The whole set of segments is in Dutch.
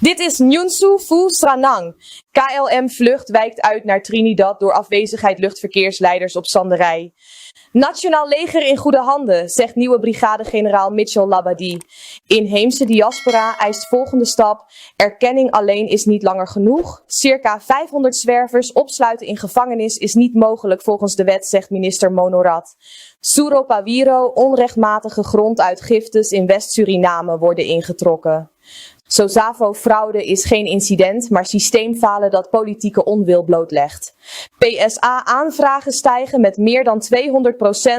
Dit is Nyunsu Phu Sranang. KLM-vlucht wijkt uit naar Trinidad door afwezigheid luchtverkeersleiders op Sanderij. Nationaal leger in goede handen, zegt nieuwe brigadegeneraal Mitchell Labadie. Inheemse diaspora eist volgende stap. Erkenning alleen is niet langer genoeg. Circa 500 zwervers opsluiten in gevangenis is niet mogelijk volgens de wet, zegt minister Monorat. Suropawiro, onrechtmatige gronduitgiftes in West-Suriname worden ingetrokken. SOSAVO-fraude is geen incident, maar systeemfalen dat politieke onwil blootlegt. PSA-aanvragen stijgen met meer dan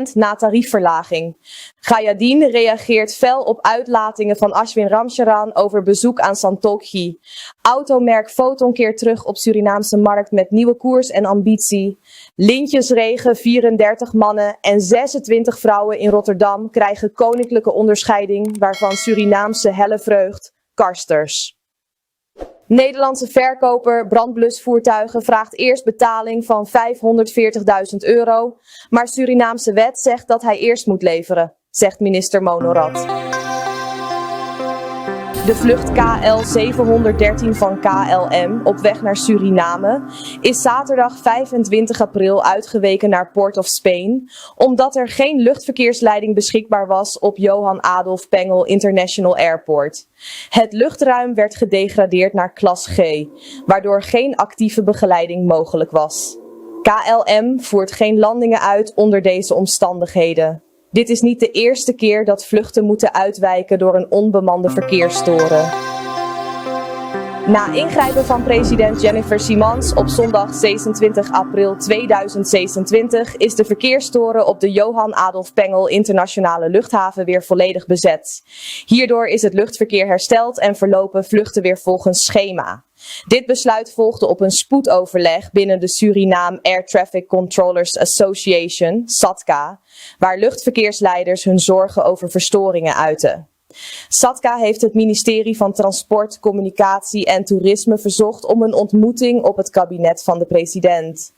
200% na tariefverlaging. Gayadien reageert fel op uitlatingen van Ashwin Ramcharan over bezoek aan Santokhi. Automerk Foton keert terug op Surinaamse markt met nieuwe koers en ambitie. Lintjesregen, 34 mannen en 26 vrouwen in Rotterdam krijgen koninklijke onderscheiding, waarvan Surinaamse helle vreugd. Karsters. Nederlandse verkoper brandblusvoertuigen vraagt eerst betaling van €540.000, maar Surinaamse wet zegt dat hij eerst moet leveren, zegt minister Monorat. De vlucht KL713 van KLM op weg naar Suriname is zaterdag 25 april uitgeweken naar Port of Spain, omdat er geen luchtverkeersleiding beschikbaar was op Johan Adolf Pengel International Airport. Het luchtruim werd gedegradeerd naar klas G, waardoor geen actieve begeleiding mogelijk was. KLM voert geen landingen uit onder deze omstandigheden. Dit is niet de eerste keer dat vluchten moeten uitwijken door een onbemande verkeerstoren. Na ingrijpen van president Jennifer Simons op zondag 26 april 2026 is de verkeerstoren op de Johan Adolf Pengel Internationale Luchthaven weer volledig bezet. Hierdoor is het luchtverkeer hersteld en verlopen vluchten weer volgens schema. Dit besluit volgde op een spoedoverleg binnen de Suriname Air Traffic Controllers Association, SATCA, waar luchtverkeersleiders hun zorgen over verstoringen uiten. SATCA heeft het ministerie van Transport, Communicatie en Toerisme verzocht om een ontmoeting op het kabinet van de president.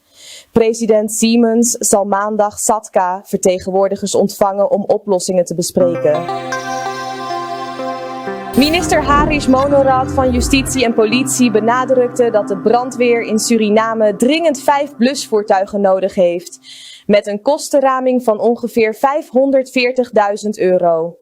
President Simons zal maandag SATCA-vertegenwoordigers ontvangen om oplossingen te bespreken. Minister Harish Monorat van Justitie en Politie benadrukte dat de brandweer in Suriname dringend 5 blusvoertuigen nodig heeft, met een kostenraming van ongeveer €540.000.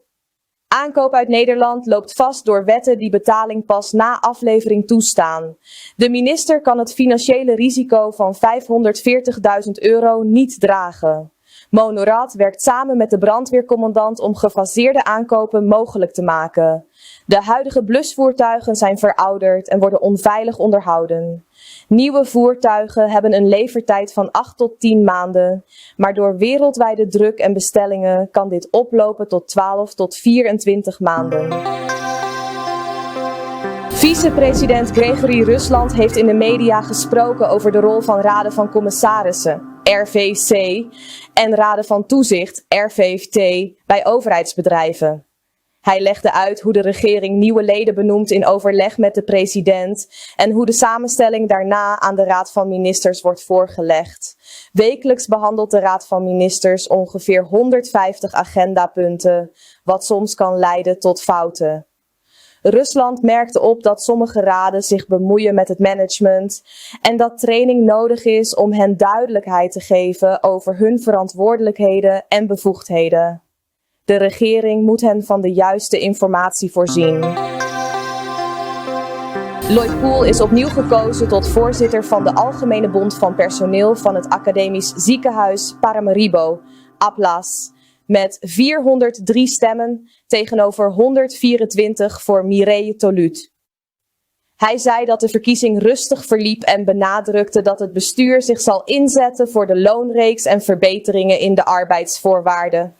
Aankoop uit Nederland loopt vast door wetten die betaling pas na aflevering toestaan. De minister kan het financiële risico van €540.000 niet dragen. Monorat werkt samen met de brandweercommandant om gefaseerde aankopen mogelijk te maken. De huidige blusvoertuigen zijn verouderd en worden onveilig onderhouden. Nieuwe voertuigen hebben een levertijd van 8 tot 10 maanden, maar door wereldwijde druk en bestellingen kan dit oplopen tot 12 tot 24 maanden. Vicepresident Gregory Rusland heeft in de media gesproken over de rol van raden van commissarissen, RVC, en raden van toezicht, RVT, bij overheidsbedrijven. Hij legde uit hoe de regering nieuwe leden benoemt in overleg met de president en hoe de samenstelling daarna aan de Raad van Ministers wordt voorgelegd. Wekelijks behandelt de Raad van Ministers ongeveer 150 agendapunten, wat soms kan leiden tot fouten. Rusland merkte op dat sommige raden zich bemoeien met het management en dat training nodig is om hen duidelijkheid te geven over hun verantwoordelijkheden en bevoegdheden. De regering moet hen van de juiste informatie voorzien. Lloyd Poel is opnieuw gekozen tot voorzitter van de Algemene Bond van Personeel van het Academisch Ziekenhuis Paramaribo, APLAS, met 403 stemmen tegenover 124 voor Mireille Toluut. Hij zei dat de verkiezing rustig verliep en benadrukte dat het bestuur zich zal inzetten voor de loonreeks en verbeteringen in de arbeidsvoorwaarden.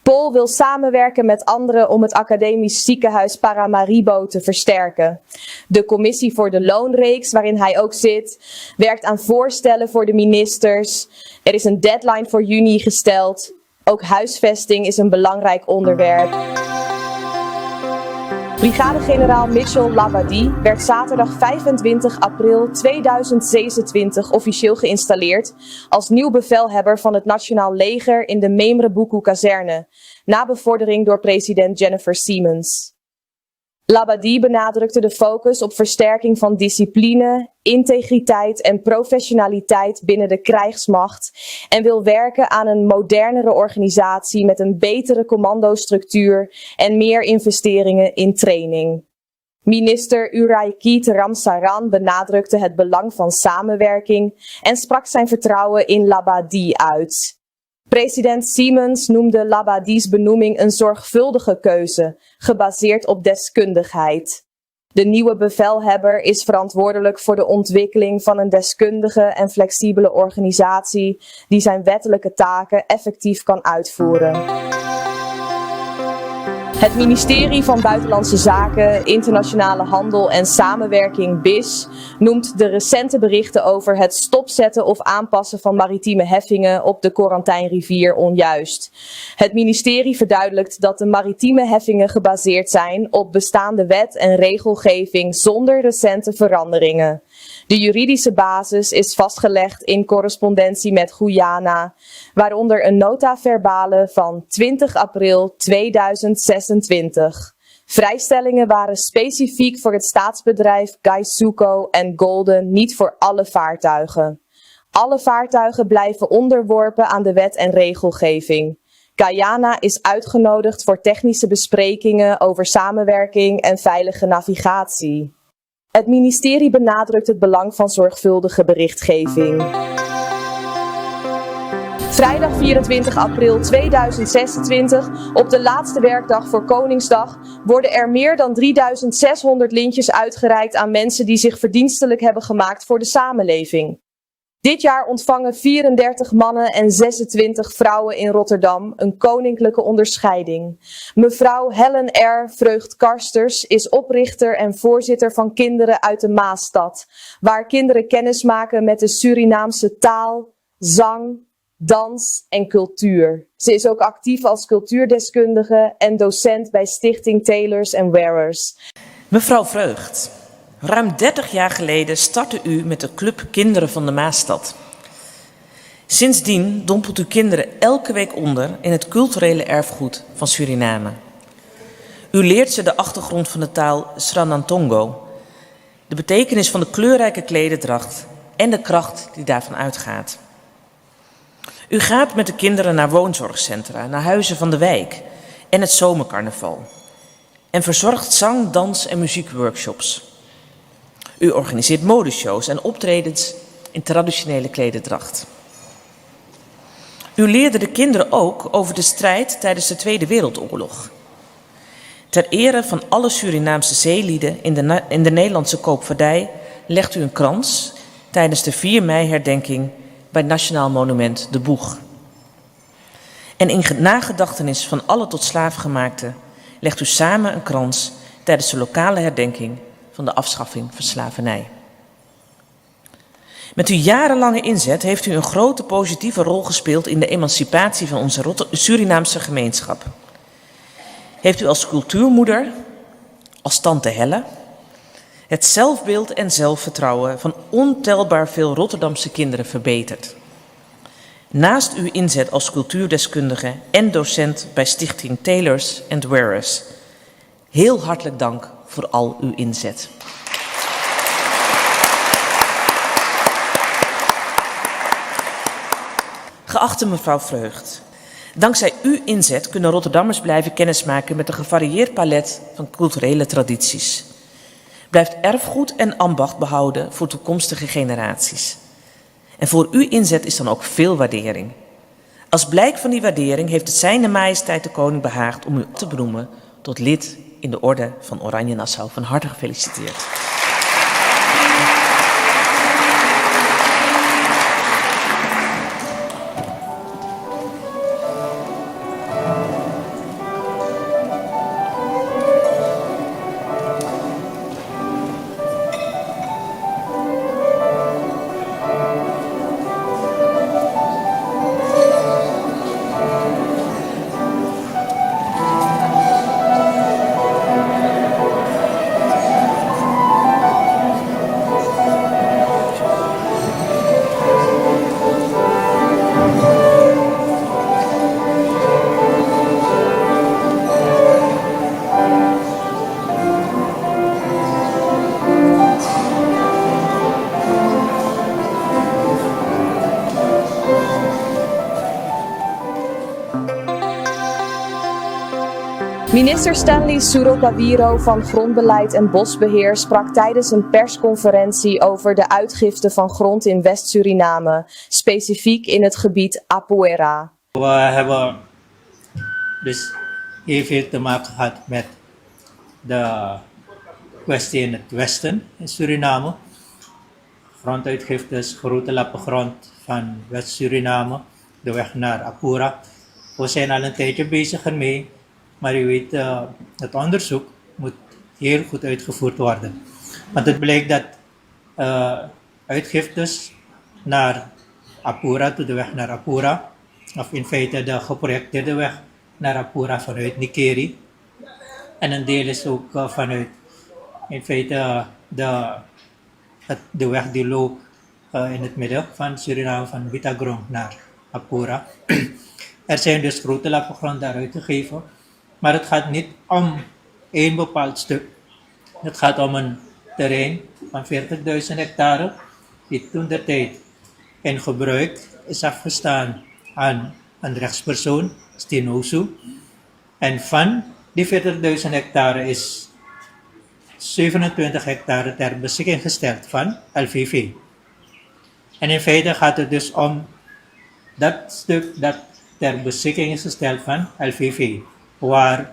Poel wil samenwerken met anderen om het Academisch Ziekenhuis Paramaribo te versterken. De commissie voor de loonreeks, waarin hij ook zit, werkt aan voorstellen voor de ministers. Er is een deadline voor juni gesteld. Ook huisvesting is een belangrijk onderwerp. Brigadegeneraal Mitchell Labadie werd zaterdag 25 april 2026 officieel geïnstalleerd als nieuw bevelhebber van het Nationaal Leger in de Memre Buku kazerne, na bevordering door president Jennifer Simons. Labadie benadrukte de focus op versterking van discipline, integriteit en professionaliteit binnen de krijgsmacht en wil werken aan een modernere organisatie met een betere commandostructuur en meer investeringen in training. Minister Uraikit Ramsaran benadrukte het belang van samenwerking en sprak zijn vertrouwen in Labadie uit. President Siemens noemde Labadie's benoeming een zorgvuldige keuze, gebaseerd op deskundigheid. De nieuwe bevelhebber is verantwoordelijk voor de ontwikkeling van een deskundige en flexibele organisatie die zijn wettelijke taken effectief kan uitvoeren. Het ministerie van Buitenlandse Zaken, Internationale Handel en Samenwerking BIS noemt de recente berichten over het stopzetten of aanpassen van maritieme heffingen op de Korantijnrivier onjuist. Het ministerie verduidelijkt dat de maritieme heffingen gebaseerd zijn op bestaande wet en regelgeving zonder recente veranderingen. De juridische basis is vastgelegd in correspondentie met Guyana, waaronder een nota verbale van 20 april 2026. Vrijstellingen waren specifiek voor het staatsbedrijf Gaisuco en Golden, niet voor alle vaartuigen. Alle vaartuigen blijven onderworpen aan de wet en regelgeving. Guyana is uitgenodigd voor technische besprekingen over samenwerking en veilige navigatie. Het ministerie benadrukt het belang van zorgvuldige berichtgeving. Vrijdag 24 april 2026, op de laatste werkdag voor Koningsdag, worden er meer dan 3600 lintjes uitgereikt aan mensen die zich verdienstelijk hebben gemaakt voor de samenleving. Dit jaar ontvangen 34 mannen en 26 vrouwen in Rotterdam een koninklijke onderscheiding. Mevrouw Helen R. Vreugd-Karsters is oprichter en voorzitter van Kinderen uit de Maasstad, waar kinderen kennis maken met de Surinaamse taal, zang, dans en cultuur. Ze is ook actief als cultuurdeskundige en docent bij Stichting Tailors and Wearers. Mevrouw Vreugd, ruim 30 jaar geleden startte u met de Club Kinderen van de Maasstad. Sindsdien dompelt u kinderen elke week onder in het culturele erfgoed van Suriname. U leert ze de achtergrond van de taal Sranantongo, de betekenis van de kleurrijke klederdracht en de kracht die daarvan uitgaat. U gaat met de kinderen naar woonzorgcentra, naar huizen van de wijk en het zomercarnaval. En verzorgt zang-, dans- en muziekworkshops. U organiseert modeshows en optredens in traditionele klederdracht. U leerde de kinderen ook over de strijd tijdens de Tweede Wereldoorlog. Ter ere van alle Surinaamse zeelieden in de Nederlandse koopvaardij legt u een krans tijdens de 4 mei-herdenking bij het Nationaal Monument De Boeg. En in nagedachtenis van alle tot slaafgemaakten legt u samen een krans tijdens de lokale herdenking van de afschaffing van slavernij. Met uw jarenlange inzet heeft u een grote positieve rol gespeeld in de emancipatie van onze Surinaamse gemeenschap. Heeft u als cultuurmoeder, als tante Helle, het zelfbeeld en zelfvertrouwen van ontelbaar veel Rotterdamse kinderen verbeterd. Naast uw inzet als cultuurdeskundige en docent bij Stichting Tailors and Wearers. Heel hartelijk dank voor al uw inzet. Geachte mevrouw Vreugd, dankzij uw inzet kunnen Rotterdammers blijven kennismaken met een gevarieerd palet van culturele tradities. Blijft erfgoed en ambacht behouden voor toekomstige generaties. En voor uw inzet is dan ook veel waardering. Als blijk van die waardering heeft het Zijne Majesteit de Koning behaagd om u te benoemen tot lid in de Orde van Oranje Nassau. Van harte gefeliciteerd. Minister Stanley Surotawiro van Grondbeleid en Bosbeheer sprak tijdens een persconferentie over de uitgifte van grond in West-Suriname, specifiek in het gebied Apuera. We hebben dus heel veel te maken gehad met de kwestie in het westen in Suriname. Gronduitgiftes, grote lappen grond van West-Suriname, de weg naar Apura. We zijn al een tijdje bezig ermee, maar u weet, het onderzoek moet heel goed uitgevoerd worden. Want het blijkt dat uitgiftes naar Apura, de weg naar Apura, of in feite de geprojecteerde weg naar Apura vanuit Nikeri. En een deel is ook vanuit, in feite, de weg die loopt in het midden van Suriname, van Bitagrong naar Apura. Er zijn dus grote lappen grond daaruit gegeven, maar het gaat niet om één bepaald stuk. Het gaat om een terrein van 40.000 hectare, die toen de tijd in gebruik is afgestaan aan een rechtspersoon, Stinosu. En van die 40.000 hectare is 27 hectare ter beschikking gesteld van LVV. En in feite gaat het dus om dat stuk dat ter beschikking is gesteld van LVV, waar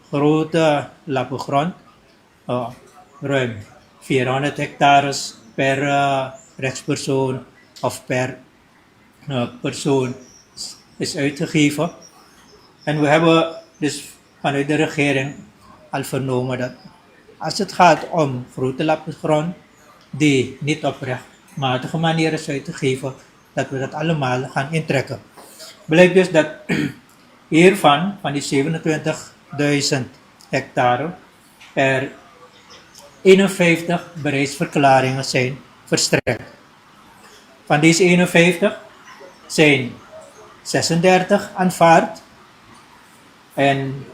grote lappen grond, ruim 400 hectares per rechtspersoon of per persoon is uitgegeven. En we hebben dus vanuit de regering al vernomen dat als het gaat om grote lappen grond die niet op rechtmatige manier is uitgegeven, dat we dat allemaal gaan intrekken. Blijkt dus dat hiervan, van die 27.000 hectare, er 51 bereidsverklaringen zijn verstrekt. Van deze 51 zijn 36 aanvaard en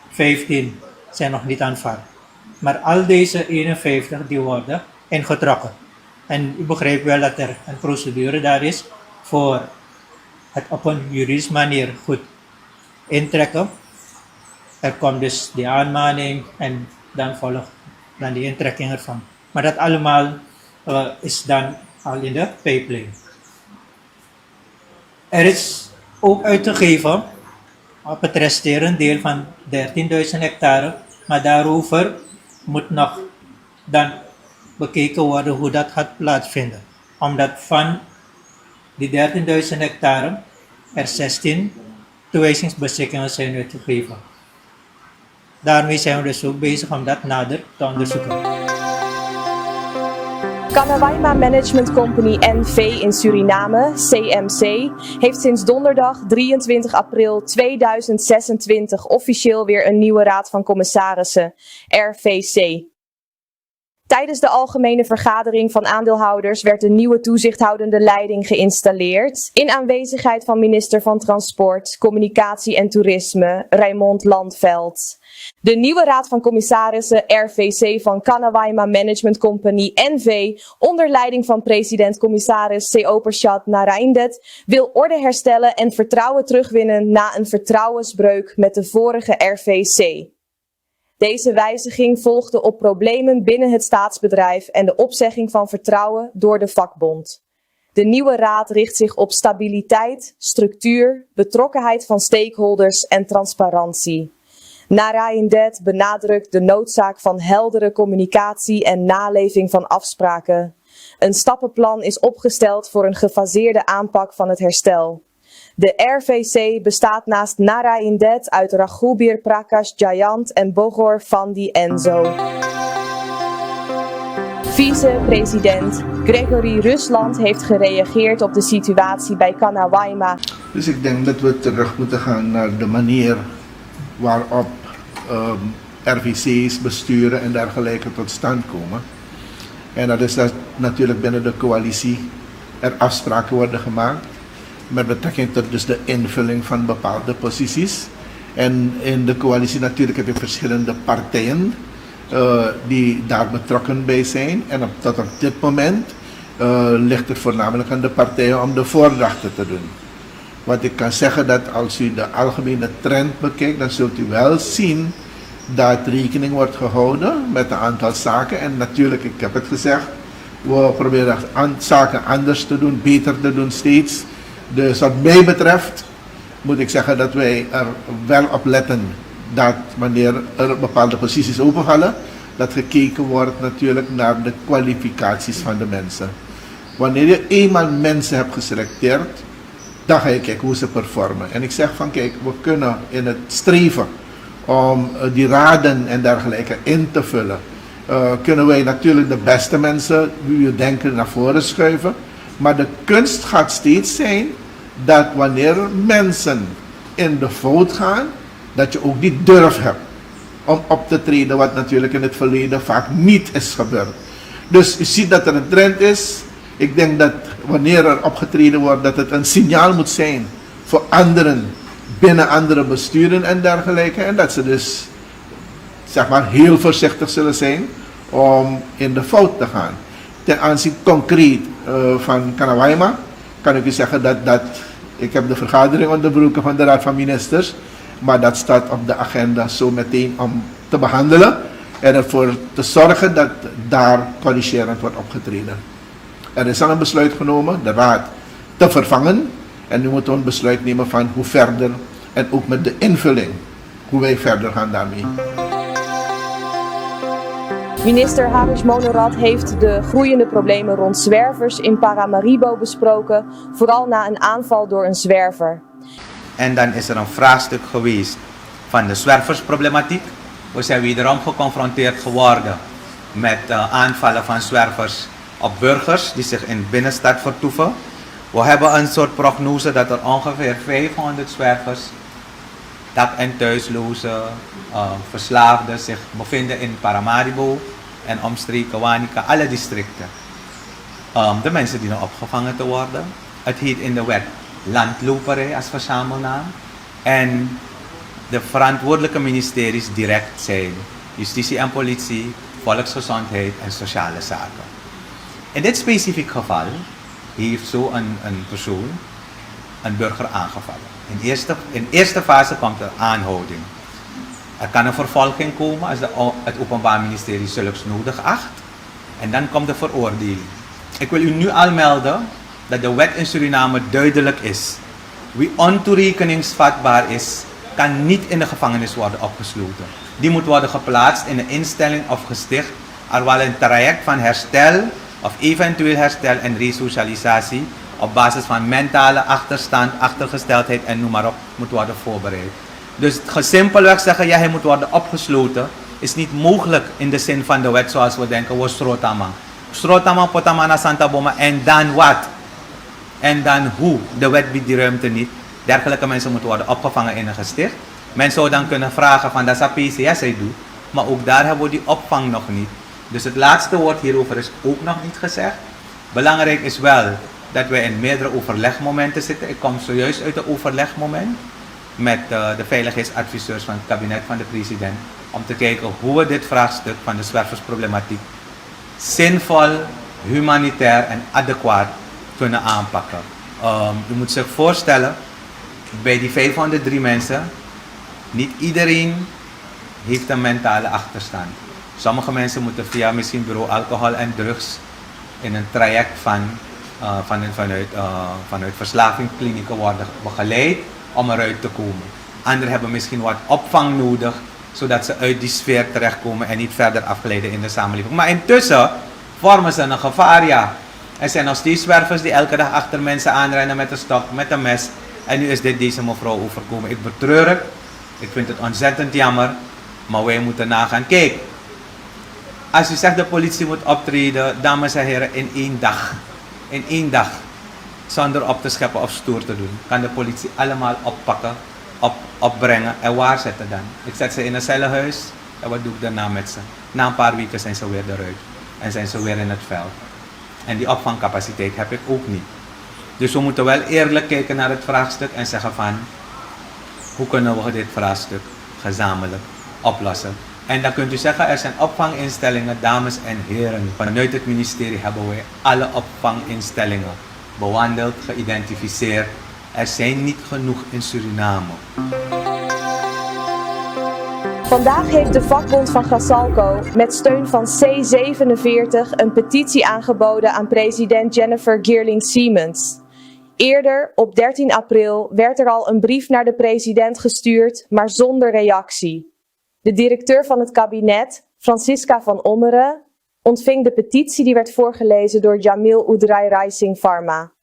15 zijn nog niet aanvaard. Maar al deze 51 die worden ingetrokken. En u begrijpt wel dat er een procedure daar is voor het op een juridische manier goed intrekken. Er komt dus die aanmaning en dan volgt dan die intrekking ervan. Maar dat allemaal is dan al in de pipeline. Er is ook uitgegeven op het resterende deel van 13.000 hectare, maar daarover moet nog dan bekeken worden hoe dat gaat plaatsvinden. Omdat van die 13.000 hectare er 16 toewijzingsbeschikkingen zijn uitgegeven. Daarmee zijn we dus ook bezig om dat nader te onderzoeken. Kanawaima Management Company NV in Suriname, CMC, heeft sinds donderdag 23 april 2026 officieel weer een nieuwe raad van commissarissen, RVC. Tijdens de algemene vergadering van aandeelhouders werd de nieuwe toezichthoudende leiding geïnstalleerd in aanwezigheid van minister van Transport, Communicatie en Toerisme, Raymond Landveld. De nieuwe raad van commissarissen RVC van Kanawaima Management Company NV onder leiding van president-commissaris Seopershat Naraindet wil orde herstellen en vertrouwen terugwinnen na een vertrouwensbreuk met de vorige RVC. Deze wijziging volgde op problemen binnen het staatsbedrijf en de opzegging van vertrouwen door de vakbond. De nieuwe raad richt zich op stabiliteit, structuur, betrokkenheid van stakeholders en transparantie. Naraindet benadrukt de noodzaak van heldere communicatie en naleving van afspraken. Een stappenplan is opgesteld voor een gefaseerde aanpak van het herstel. De RVC bestaat naast Naraindet uit Raghubir Prakash Jayant en Bogor Fandi Enzo. Vice-president Gregory Rusland heeft gereageerd op de situatie bij Kanawaima. Dus ik denk dat we terug moeten gaan naar de manier waarop RVC's, besturen en dergelijke tot stand komen. En dat is dat natuurlijk binnen de coalitie er afspraken worden gemaakt met betrekking tot dus de invulling van bepaalde posities. En in de coalitie natuurlijk heb je verschillende partijen die daar betrokken bij zijn. En tot op dit moment ligt het voornamelijk aan de partijen om de voordrachten te doen. Wat ik kan zeggen dat als u de algemene trend bekijkt, dan zult u wel zien dat rekening wordt gehouden met een aantal zaken. En natuurlijk, ik heb het gezegd, we proberen zaken anders te doen, beter te doen steeds. Dus wat mij betreft moet ik zeggen dat wij er wel op letten dat wanneer er bepaalde posities openvallen, dat gekeken wordt natuurlijk naar de kwalificaties van de mensen. Wanneer je eenmaal mensen hebt geselecteerd, dan ga je kijken hoe ze performen. En ik zeg van kijk, we kunnen in het streven om die raden en dergelijke in te vullen, kunnen wij natuurlijk de beste mensen, wie we denken, naar voren schuiven. Maar de kunst gaat steeds zijn dat wanneer mensen in de fout gaan, dat je ook die durf hebt om op te treden, wat natuurlijk in het verleden vaak niet is gebeurd. Dus je ziet dat er een trend is. Ik denk dat wanneer er opgetreden wordt, dat het een signaal moet zijn voor anderen binnen andere besturen en dergelijke. En dat ze dus, zeg maar, heel voorzichtig zullen zijn om in de fout te gaan. Ten aanzien concreet van Kanawaima kan ik u zeggen dat ik heb de vergadering onderbroken van de Raad van Ministers, maar dat staat op de agenda zo meteen om te behandelen en ervoor te zorgen dat daar corrigerend wordt opgetreden. Er is al een besluit genomen, de Raad te vervangen, en nu moeten we een besluit nemen van hoe verder en ook met de invulling, hoe wij verder gaan daarmee. Minister Harish Monorat heeft de groeiende problemen rond zwervers in Paramaribo besproken, vooral na een aanval door een zwerver. En dan is er een vraagstuk geweest van de zwerversproblematiek. We zijn wederom geconfronteerd geworden met aanvallen van zwervers op burgers die zich in de binnenstad vertoeven. We hebben een soort prognose dat er ongeveer 500 zwervers, dak- en thuislozen, verslaafden zich bevinden in Paramaribo en omstreken, Wanica, alle districten. De mensen dienen opgevangen te worden. Het heet in de wet landloperij als verzamelnaam. En de verantwoordelijke ministeries direct zijn justitie en politie, volksgezondheid en sociale zaken. In dit specifiek geval heeft zo een persoon een burger aangevallen. In eerste fase komt er aanhouding. Er kan een vervolging komen als het Openbaar Ministerie zulks nodig acht. En dan komt de veroordeling. Ik wil u nu al melden dat de wet in Suriname duidelijk is. Wie ontoerekeningsvatbaar is, kan niet in de gevangenis worden opgesloten. Die moet worden geplaatst in een instelling of gesticht, er wel een traject van herstel of eventueel herstel en resocialisatie op basis van mentale achterstand, achtergesteldheid en noem maar op, moet worden voorbereid. Dus simpelweg zeggen, ja, hij moet worden opgesloten, is niet mogelijk in de zin van de wet zoals we denken, we strotaman. Strotaman, potamana, Santa Boma, en dan wat? En dan hoe? De wet biedt die ruimte niet. Dergelijke mensen moeten worden opgevangen in een gesticht. Men zou dan kunnen vragen van, dat is APC, ja, zij doet. Maar ook daar hebben we die opvang nog niet. Dus het laatste woord hierover is ook nog niet gezegd. Belangrijk is wel dat wij in meerdere overlegmomenten zitten. Ik kom zojuist uit een overlegmoment met de veiligheidsadviseurs van het kabinet van de president. Om te kijken hoe we dit vraagstuk van de zwerversproblematiek zinvol, humanitair en adequaat kunnen aanpakken. U moet zich voorstellen, bij die 503 mensen, niet iedereen heeft een mentale achterstand. Sommige mensen moeten via misschien bureau alcohol en drugs in een traject vanuit verslavingsklinieken worden begeleid om eruit te komen. Anderen hebben misschien wat opvang nodig, zodat ze uit die sfeer terechtkomen en niet verder afgeleiden in de samenleving. Maar intussen vormen ze een gevaar, ja. Er zijn nog steeds zwervers die elke dag achter mensen aanrennen met een stok, met een mes. En nu is dit deze mevrouw overkomen. Ik betreur het. Ik vind het ontzettend jammer. Maar wij moeten nagaan. Kijk, als u zegt de politie moet optreden, dames en heren, in één dag, zonder op te scheppen of stoer te doen, kan de politie allemaal oppakken, opbrengen en waar zetten dan. Ik zet ze in een cellenhuis en wat doe ik daarna met ze? Na een paar weken zijn ze weer eruit en zijn ze weer in het veld. En die opvangcapaciteit heb ik ook niet. Dus we moeten wel eerlijk kijken naar het vraagstuk en zeggen van, hoe kunnen we dit vraagstuk gezamenlijk oplossen? En dan kunt u zeggen, er zijn opvanginstellingen, dames en heren. Vanuit het ministerie hebben wij alle opvanginstellingen bewandeld, geïdentificeerd Er zijn niet genoeg in Suriname. Vandaag heeft de vakbond van Gasalco met steun van C47 een petitie aangeboden aan president Jennifer Geerling-Siemens. Eerder, op 13 april, werd er al een brief naar de president gestuurd, maar zonder reactie. De directeur van het kabinet, Francisca van Ommeren, ontving de petitie die werd voorgelezen door Jamil Oudrai Rising Pharma.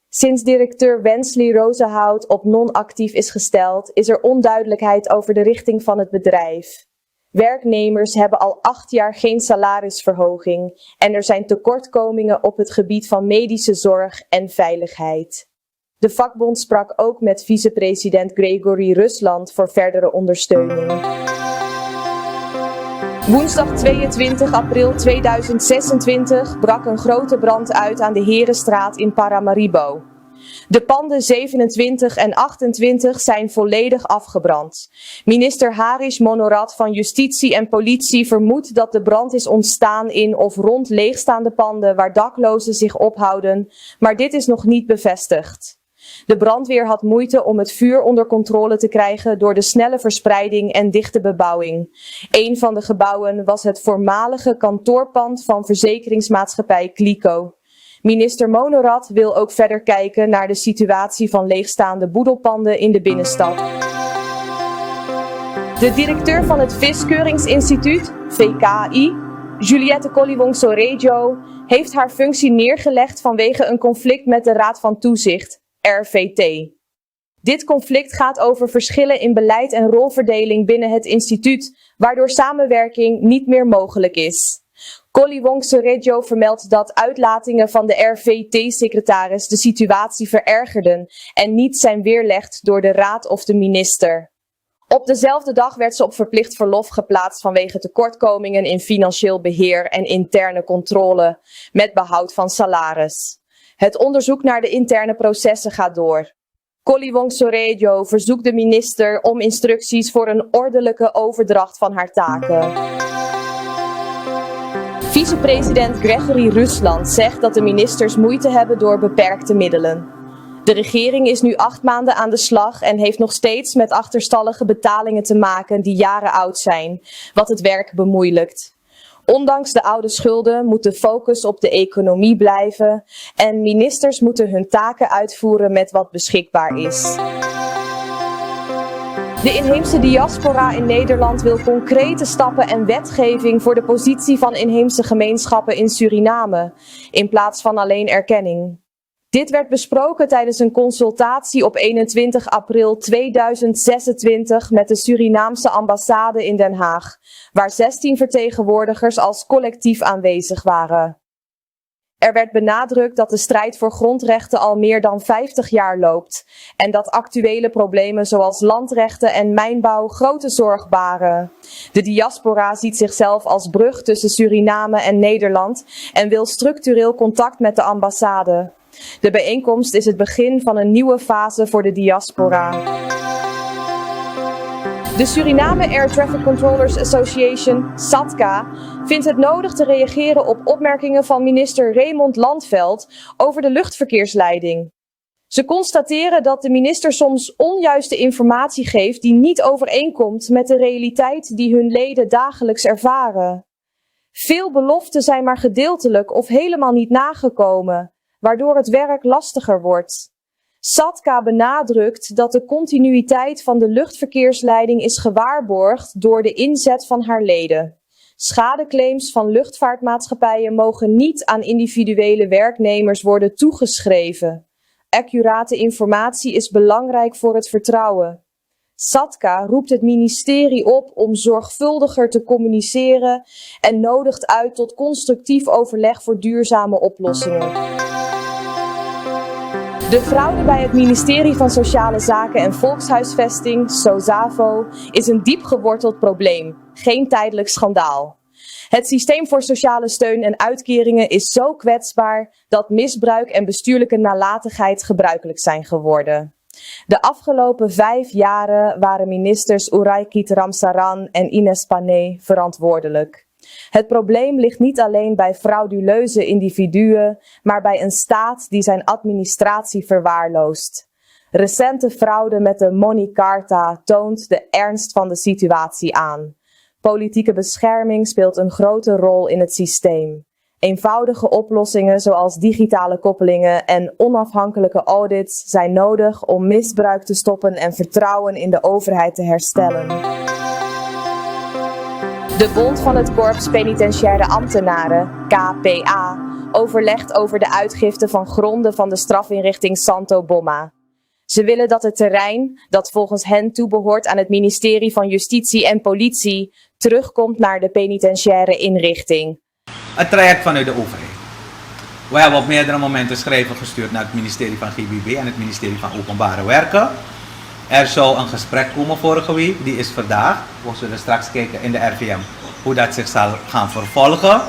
Sinds directeur Wensley Rozenhout op non-actief is gesteld, is er onduidelijkheid over de richting van het bedrijf. Werknemers hebben al 8 jaar geen salarisverhoging en er zijn tekortkomingen op het gebied van medische zorg en veiligheid. De vakbond sprak ook met vicepresident Gregory Rusland voor verdere ondersteuning. Woensdag 22 april 2026 brak een grote brand uit aan de Herenstraat in Paramaribo. De panden 27 en 28 zijn volledig afgebrand. Minister Harish Monorat van Justitie en Politie vermoedt dat de brand is ontstaan in of rond leegstaande panden waar daklozen zich ophouden, maar dit is nog niet bevestigd. De brandweer had moeite om het vuur onder controle te krijgen door de snelle verspreiding en dichte bebouwing. Een van de gebouwen was het voormalige kantoorpand van verzekeringsmaatschappij Clico. Minister Monorat wil ook verder kijken naar de situatie van leegstaande boedelpanden in de binnenstad. De directeur van het Viskeuringsinstituut, VKI, Juliette Collywong-Sorejo, heeft haar functie neergelegd vanwege een conflict met de Raad van Toezicht, RVT. Dit conflict gaat over verschillen in beleid en rolverdeling binnen het instituut, waardoor samenwerking niet meer mogelijk is. Collywong-Sorejo vermeldt dat uitlatingen van de RVT-secretaris de situatie verergerden en niet zijn weerlegd door de raad of de minister. Op dezelfde dag werd ze op verplicht verlof geplaatst vanwege tekortkomingen in financieel beheer en interne controle, met behoud van salaris. Het onderzoek naar de interne processen gaat door. Collywong-Sorejo verzoekt de minister om instructies voor een ordelijke overdracht van haar taken. Vicepresident Gregory Rusland zegt dat de ministers moeite hebben door beperkte middelen. De regering is nu 8 maanden aan de slag en heeft nog steeds met achterstallige betalingen te maken die jaren oud zijn, wat het werk bemoeilijkt. Ondanks de oude schulden moet de focus op de economie blijven en ministers moeten hun taken uitvoeren met wat beschikbaar is. De inheemse diaspora in Nederland wil concrete stappen en wetgeving voor de positie van inheemse gemeenschappen in Suriname, in plaats van alleen erkenning. Dit werd besproken tijdens een consultatie op 21 april 2026 met de Surinaamse ambassade in Den Haag, waar 16 vertegenwoordigers als collectief aanwezig waren. Er werd benadrukt dat de strijd voor grondrechten al meer dan 50 jaar loopt en dat actuele problemen zoals landrechten en mijnbouw grote zorg baren. De diaspora ziet zichzelf als brug tussen Suriname en Nederland en wil structureel contact met de ambassade. De bijeenkomst is het begin van een nieuwe fase voor de diaspora. De Suriname Air Traffic Controllers Association, SATCA, vindt het nodig te reageren op opmerkingen van minister Raymond Landveld over de luchtverkeersleiding. Ze constateren dat de minister soms onjuiste informatie geeft die niet overeenkomt met de realiteit die hun leden dagelijks ervaren. Veel beloften zijn maar gedeeltelijk of helemaal niet nagekomen, waardoor het werk lastiger wordt. SATCA benadrukt dat de continuïteit van de luchtverkeersleiding is gewaarborgd door de inzet van haar leden. Schadeclaims van luchtvaartmaatschappijen mogen niet aan individuele werknemers worden toegeschreven. Accurate informatie is belangrijk voor het vertrouwen. SATCA roept het ministerie op om zorgvuldiger te communiceren en nodigt uit tot constructief overleg voor duurzame oplossingen. De fraude bij het ministerie van Sociale Zaken en Volkshuisvesting, SOZAVO, is een diep geworteld probleem, geen tijdelijk schandaal. Het systeem voor sociale steun en uitkeringen is zo kwetsbaar dat misbruik en bestuurlijke nalatigheid gebruikelijk zijn geworden. De afgelopen 5 jaren waren ministers Oeraikit Ramsaran en Ines Panay verantwoordelijk. Het probleem ligt niet alleen bij frauduleuze individuen, maar bij een staat die zijn administratie verwaarloost. Recente fraude met de Money Carta toont de ernst van de situatie aan. Politieke bescherming speelt een grote rol in het systeem. Eenvoudige oplossingen zoals digitale koppelingen en onafhankelijke audits zijn nodig om misbruik te stoppen en vertrouwen in de overheid te herstellen. De Bond van het Korps Penitentiaire Ambtenaren, KPA, overlegt over de uitgifte van gronden van de strafinrichting Santo Bomma. Ze willen dat het terrein, dat volgens hen toebehoort aan het ministerie van Justitie en Politie, terugkomt naar de penitentiaire inrichting. Het traject vanuit de overheid. We hebben op meerdere momenten schrijven gestuurd naar het ministerie van GBB en het ministerie van Openbare Werken. Er zou een gesprek komen vorige week, die is vandaag. We zullen straks kijken in de RVM hoe dat zich zal gaan vervolgen.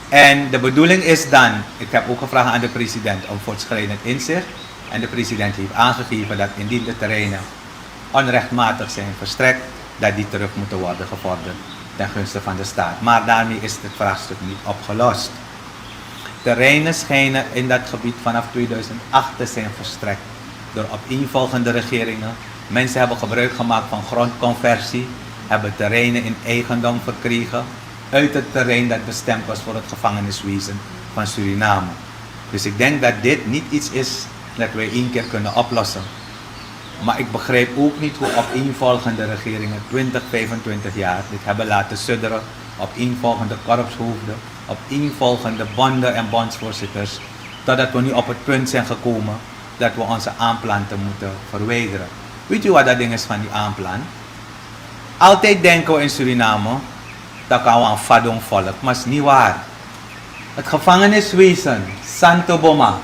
En de bedoeling is dan, ik heb ook gevraagd aan de president om voortschrijdend inzicht. En de president heeft aangegeven dat indien de terreinen onrechtmatig zijn verstrekt, dat die terug moeten worden gevorderd ten gunste van de staat. Maar daarmee is het vraagstuk niet opgelost. Terreinen schijnen in dat gebied vanaf 2008 te zijn verstrekt door opeenvolgende regeringen. Mensen hebben gebruik gemaakt van grondconversie, hebben terreinen in eigendom verkregen uit het terrein dat bestemd was voor het gevangeniswezen van Suriname. Dus ik denk dat dit niet iets is dat wij één keer kunnen oplossen. Maar ik begrijp ook niet hoe opeenvolgende regeringen 20, 25 jaar dit hebben laten sudderen, opeenvolgende korpshoofden, opeenvolgende bonden en bondsvoorzitters, totdat we nu op het punt zijn gekomen dat we onze aanplanten moeten verwijderen. Weet u wat dat ding is van die aanplant? Altijd denken we in Suriname, dat kan we aan Fadong volk, maar het is niet waar. Het gevangeniswezen, Santo Bomma,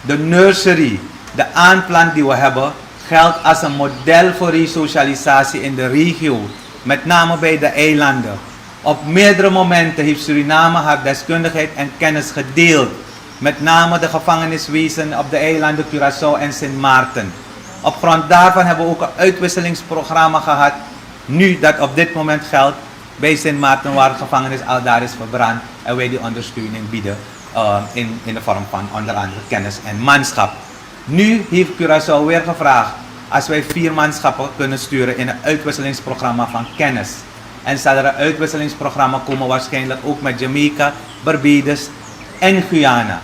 de nursery, de aanplant die we hebben, geldt als een model voor resocialisatie in de regio, met name bij de eilanden. Op meerdere momenten heeft Suriname haar deskundigheid en kennis gedeeld, met name de gevangeniswezen op de eilanden Curaçao en Sint Maarten. Op grond daarvan hebben we ook een uitwisselingsprogramma gehad, nu dat op dit moment geldt bij Sint Maarten, waar de gevangenis al daar is verbrand en wij die ondersteuning bieden in de vorm van onder andere kennis en manschap. Nu heeft Curaçao weer gevraagd als wij 4 manschappen kunnen sturen in een uitwisselingsprogramma van kennis. En zal er een uitwisselingsprogramma komen waarschijnlijk ook met Jamaica, Barbados en Guyana.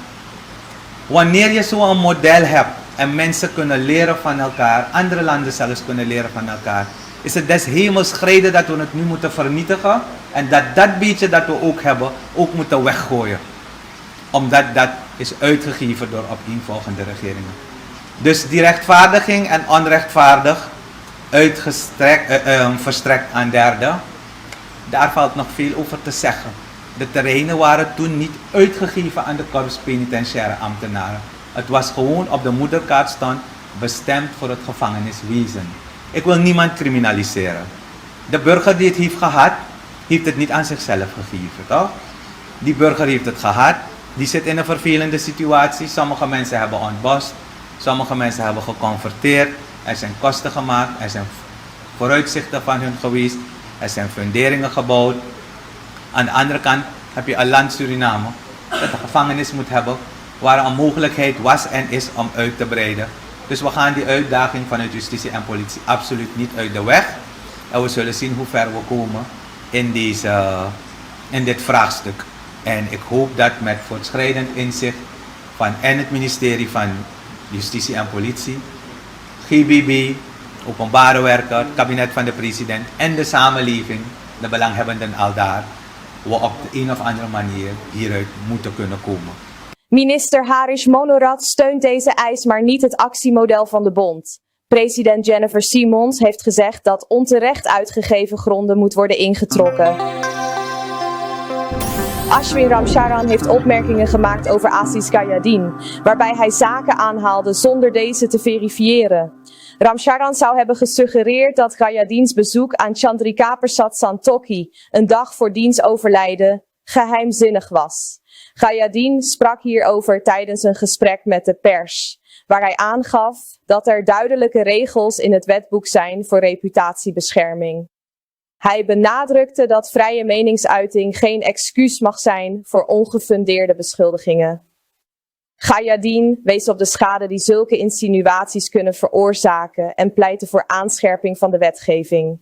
Wanneer je zo'n model hebt en mensen kunnen leren van elkaar, andere landen zelfs kunnen leren van elkaar, is het des hemels schreden dat we het nu moeten vernietigen en dat beetje dat we ook hebben, ook moeten weggooien. Omdat dat is uitgegeven door opeenvolgende regeringen. Dus die rechtvaardiging en onrechtvaardig verstrekt aan derden, daar valt nog veel over te zeggen. De terreinen waren toen niet uitgegeven aan de korps penitentiaire ambtenaren. Het was gewoon op de moederkaart stond bestemd voor het gevangeniswezen. Ik wil niemand criminaliseren. De burger die het heeft gehad, heeft het niet aan zichzelf gegeven, toch? Die burger heeft het gehad, die zit in een vervelende situatie. Sommige mensen hebben ontbost, sommige mensen hebben geconverteerd. Er zijn kosten gemaakt, er zijn vooruitzichten van hun geweest, er zijn funderingen gebouwd. Aan de andere kant heb je een land Suriname dat een gevangenis moet hebben waar een mogelijkheid was en is om uit te breiden. Dus we gaan die uitdaging vanuit justitie en politie absoluut niet uit de weg. En we zullen zien hoe ver we komen in dit vraagstuk. En ik hoop dat met voortschrijdend inzicht van en het ministerie van Justitie en Politie, GBB, Openbare Werken, het kabinet van de president en de samenleving, de belanghebbenden al daar, we op de een of andere manier hieruit moeten kunnen komen. Minister Harish Monorat steunt deze eis, maar niet het actiemodel van de bond. President Jennifer Simons heeft gezegd dat onterecht uitgegeven gronden moet worden ingetrokken. Ashwin Ramcharan heeft opmerkingen gemaakt over Aziz Gayadeen, waarbij hij zaken aanhaalde zonder deze te verifiëren. Ramcharan zou hebben gesuggereerd dat Gayadeens bezoek aan Chandrika Persad Santokhi, een dag voor diens overlijden, geheimzinnig was. Gayadeen sprak hierover tijdens een gesprek met de pers, waar hij aangaf dat er duidelijke regels in het wetboek zijn voor reputatiebescherming. Hij benadrukte dat vrije meningsuiting geen excuus mag zijn voor ongefundeerde beschuldigingen. Gayadeen wees op de schade die zulke insinuaties kunnen veroorzaken en pleitte voor aanscherping van de wetgeving.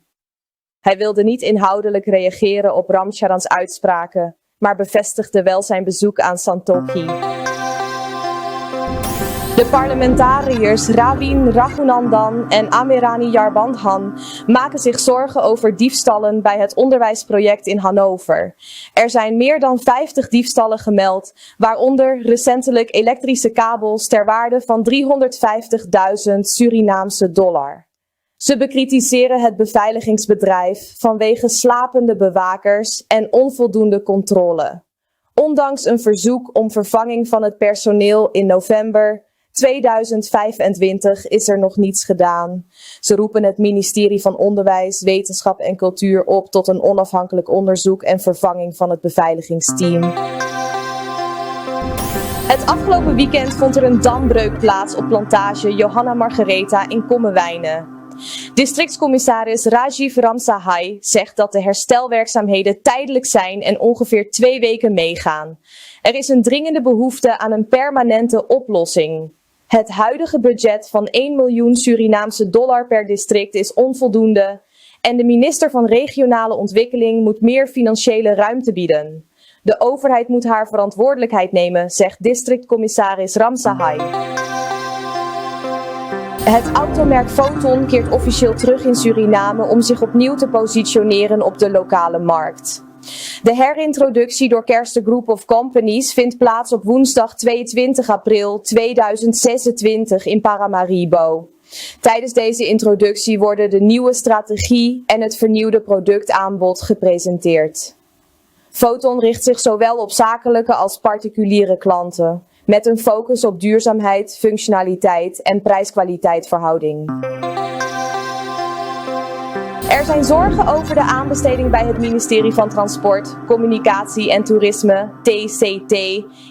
Hij wilde niet inhoudelijk reageren op Ramcharan's uitspraken, maar bevestigde wel zijn bezoek aan Santokhi. De parlementariërs Ravin Raghunandan en Amirani Yarbandhan maken zich zorgen over diefstallen bij het onderwijsproject in Hannover. Er zijn meer dan 50 diefstallen gemeld, waaronder recentelijk elektrische kabels ter waarde van $350.000 Surinaamse dollar. Ze bekritiseren het beveiligingsbedrijf vanwege slapende bewakers en onvoldoende controle. Ondanks een verzoek om vervanging van het personeel in november 2025 is er nog niets gedaan. Ze roepen het ministerie van Onderwijs, Wetenschap en Cultuur op tot een onafhankelijk onderzoek en vervanging van het beveiligingsteam. Het afgelopen weekend vond er een dambreuk plaats op plantage Johanna Margaretha in Kommerwijnen. Districtscommissaris Rajiv Ramsahai zegt dat de herstelwerkzaamheden tijdelijk zijn en ongeveer 2 weken meegaan. Er is een dringende behoefte aan een permanente oplossing. Het huidige budget van 1 miljoen Surinaamse dollar per district is onvoldoende en de minister van Regionale Ontwikkeling moet meer financiële ruimte bieden. De overheid moet haar verantwoordelijkheid nemen, zegt districtcommissaris Ramsahai. Het automerk Foton keert officieel terug in Suriname om zich opnieuw te positioneren op de lokale markt. De herintroductie door Kerster Group of Companies vindt plaats op woensdag 22 april 2026 in Paramaribo. Tijdens deze introductie worden de nieuwe strategie en het vernieuwde productaanbod gepresenteerd. Foton richt zich zowel op zakelijke als particuliere klanten, met een focus op duurzaamheid, functionaliteit en prijs-kwaliteit-verhouding. Er zijn zorgen over de aanbesteding bij het ministerie van Transport, Communicatie en Toerisme, TCT,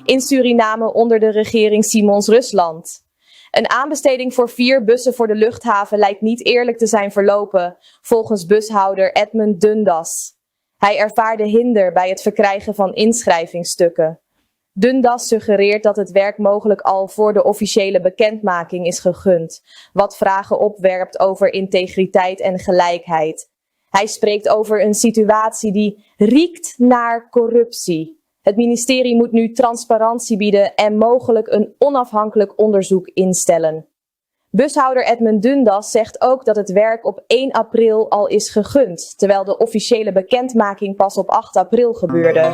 in Suriname onder de regering Simons Rusland. Een aanbesteding voor 4 bussen voor de luchthaven lijkt niet eerlijk te zijn verlopen, volgens bushouder Edmund Dundas. Hij ervaarde hinder bij het verkrijgen van inschrijvingsstukken. Dundas suggereert dat het werk mogelijk al voor de officiële bekendmaking is gegund, wat vragen opwerpt over integriteit en gelijkheid. Hij spreekt over een situatie die riekt naar corruptie. Het ministerie moet nu transparantie bieden en mogelijk een onafhankelijk onderzoek instellen. Bushouder Edmund Dundas zegt ook dat het werk op 1 april al is gegund, terwijl de officiële bekendmaking pas op 8 april gebeurde.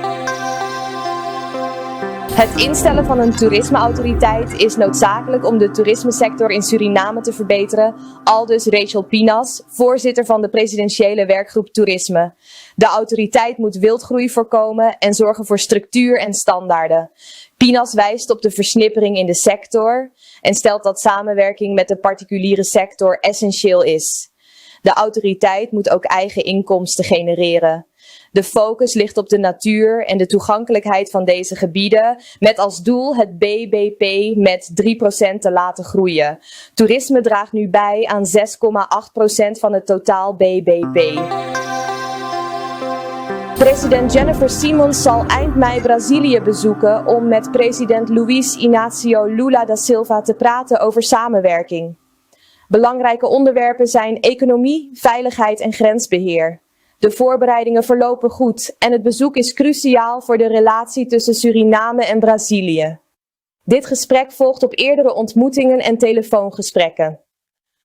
Het instellen van een toerismeautoriteit is noodzakelijk om de toerismesector in Suriname te verbeteren, aldus Rachel Pinas, voorzitter van de presidentiële werkgroep Toerisme. De autoriteit moet wildgroei voorkomen en zorgen voor structuur en standaarden. Pinas wijst op de versnippering in de sector en stelt dat samenwerking met de particuliere sector essentieel is. De autoriteit moet ook eigen inkomsten genereren. De focus ligt op de natuur en de toegankelijkheid van deze gebieden, met als doel het BBP met 3% te laten groeien. Toerisme draagt nu bij aan 6,8% van het totaal BBP. President Jennifer Simons zal eind mei Brazilië bezoeken om met president Luiz Inácio Lula da Silva te praten over samenwerking. Belangrijke onderwerpen zijn economie, veiligheid en grensbeheer. De voorbereidingen verlopen goed en het bezoek is cruciaal voor de relatie tussen Suriname en Brazilië. Dit gesprek volgt op eerdere ontmoetingen en telefoongesprekken.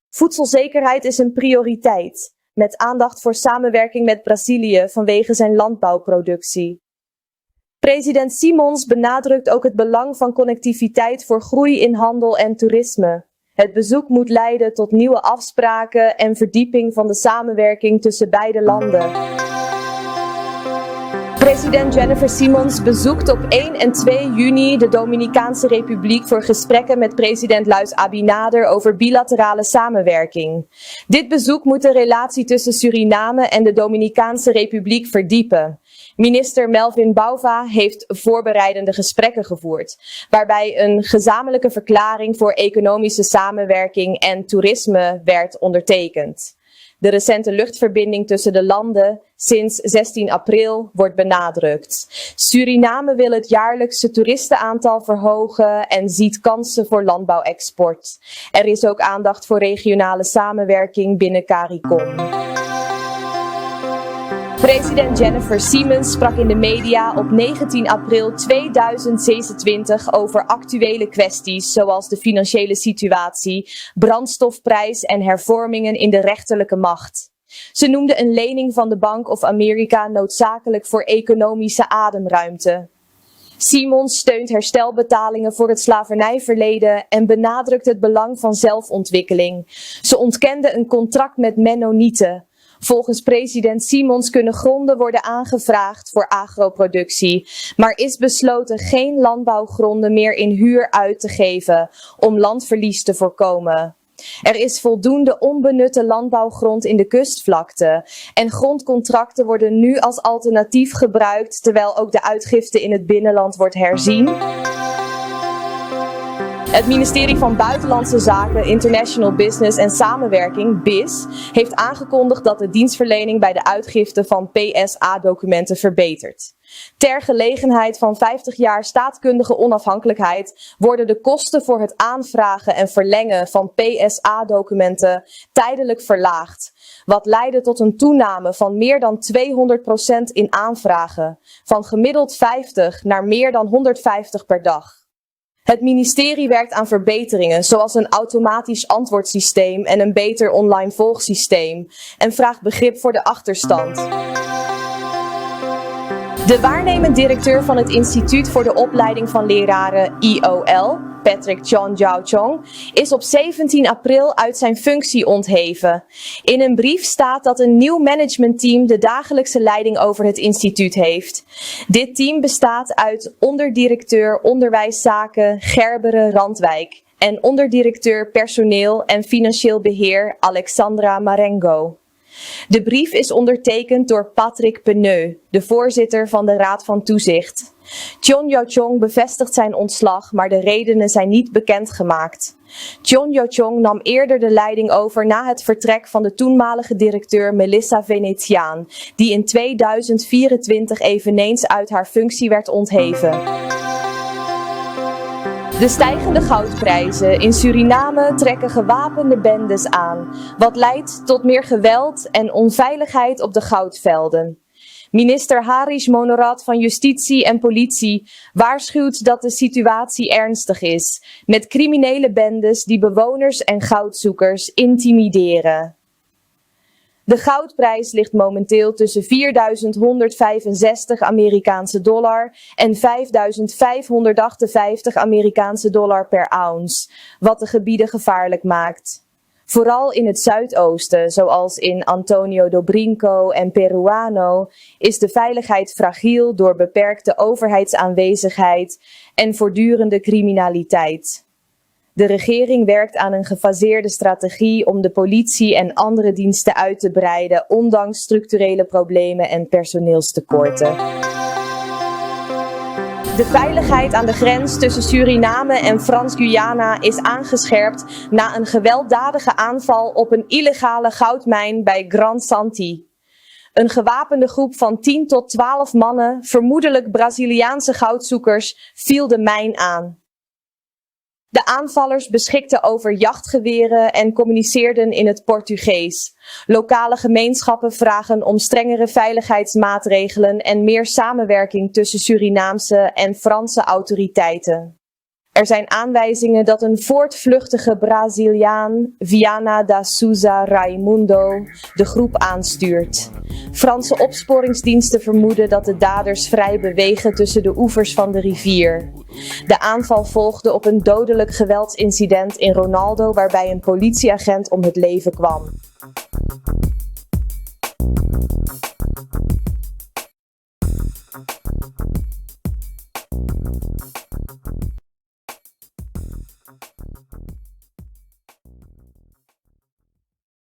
Voedselzekerheid is een prioriteit, met aandacht voor samenwerking met Brazilië vanwege zijn landbouwproductie. President Simons benadrukt ook het belang van connectiviteit voor groei in handel en toerisme. Het bezoek moet leiden tot nieuwe afspraken en verdieping van de samenwerking tussen beide landen. President Jennifer Simons bezoekt op 1 en 2 juni de Dominicaanse Republiek voor gesprekken met president Luiz Abinader over bilaterale samenwerking. Dit bezoek moet de relatie tussen Suriname en de Dominicaanse Republiek verdiepen. Minister Melvin Bouva heeft voorbereidende gesprekken gevoerd, waarbij een gezamenlijke verklaring voor economische samenwerking en toerisme werd ondertekend. De recente luchtverbinding tussen de landen sinds 16 april wordt benadrukt. Suriname wil het jaarlijkse toeristenaantal verhogen en ziet kansen voor landbouwexport. Er is ook aandacht voor regionale samenwerking binnen CARICOM. President Jennifer Siemens sprak in de media op 19 april 2026 over actuele kwesties zoals de financiële situatie, brandstofprijs en hervormingen in de rechterlijke macht. Ze noemde een lening van de Bank of America noodzakelijk voor economische ademruimte. Siemens steunt herstelbetalingen voor het slavernijverleden en benadrukt het belang van zelfontwikkeling. Ze ontkende een contract met Mennonieten. Volgens president Siemens kunnen gronden worden aangevraagd voor agroproductie, maar is besloten geen landbouwgronden meer in huur uit te geven om landverlies te voorkomen. Er is voldoende onbenutte landbouwgrond in de kustvlakte en grondcontracten worden nu als alternatief gebruikt terwijl ook de uitgifte in het binnenland wordt herzien. Het ministerie van Buitenlandse Zaken, International Business en Samenwerking, BIS, heeft aangekondigd dat de dienstverlening bij de uitgifte van PSA-documenten verbetert. Ter gelegenheid van 50 jaar staatkundige onafhankelijkheid worden de kosten voor het aanvragen en verlengen van PSA-documenten tijdelijk verlaagd, wat leidde tot een toename van meer dan 200% in aanvragen, van gemiddeld 50 naar meer dan 150 per dag. Het ministerie werkt aan verbeteringen, zoals een automatisch antwoordsysteem en een beter online volgsysteem, en vraagt begrip voor de achterstand. De waarnemend directeur van het Instituut voor de Opleiding van Leraren, IOL, Patrick Chon-Jiao-Chong, is op 17 april uit zijn functie ontheven. In een brief staat dat een nieuw managementteam de dagelijkse leiding over het instituut heeft. Dit team bestaat uit onderdirecteur onderwijszaken Gerbere Randwijk en onderdirecteur personeel en financieel beheer Alexandra Marengo. De brief is ondertekend door Patrick Peneu, de voorzitter van de Raad van Toezicht. Chon-Jiao-Chong bevestigt zijn ontslag, maar de redenen zijn niet bekendgemaakt. Chon-Jiao-Chong nam eerder de leiding over na het vertrek van de toenmalige directeur Melissa Venetiaan, die in 2024 eveneens uit haar functie werd ontheven. De stijgende goudprijzen in Suriname trekken gewapende bendes aan, wat leidt tot meer geweld en onveiligheid op de goudvelden. Minister Harish Monorat van Justitie en Politie waarschuwt dat de situatie ernstig is, met criminele bendes die bewoners en goudzoekers intimideren. De goudprijs ligt momenteel tussen $4.165 Amerikaanse dollar en $5.558 Amerikaanse dollar per ounce, wat de gebieden gevaarlijk maakt. Vooral in het zuidoosten, zoals in Antonio do Brinco en Peruano, is de veiligheid fragiel door beperkte overheidsaanwezigheid en voortdurende criminaliteit. De regering werkt aan een gefaseerde strategie om de politie en andere diensten uit te breiden, ondanks structurele problemen en personeelstekorten. De veiligheid aan de grens tussen Suriname en Frans-Guyana is aangescherpt na een gewelddadige aanval op een illegale goudmijn bij Grand Santi. Een gewapende groep van 10 tot 12 mannen, vermoedelijk Braziliaanse goudzoekers, viel de mijn aan. De aanvallers beschikten over jachtgeweren en communiceerden in het Portugees. Lokale gemeenschappen vragen om strengere veiligheidsmaatregelen en meer samenwerking tussen Surinaamse en Franse autoriteiten. Er zijn aanwijzingen dat een voortvluchtige Braziliaan, Viana da Souza Raimundo, de groep aanstuurt. Franse opsporingsdiensten vermoeden dat de daders vrij bewegen tussen de oevers van de rivier. De aanval volgde op een dodelijk geweldsincident in Ronaldo waarbij een politieagent om het leven kwam.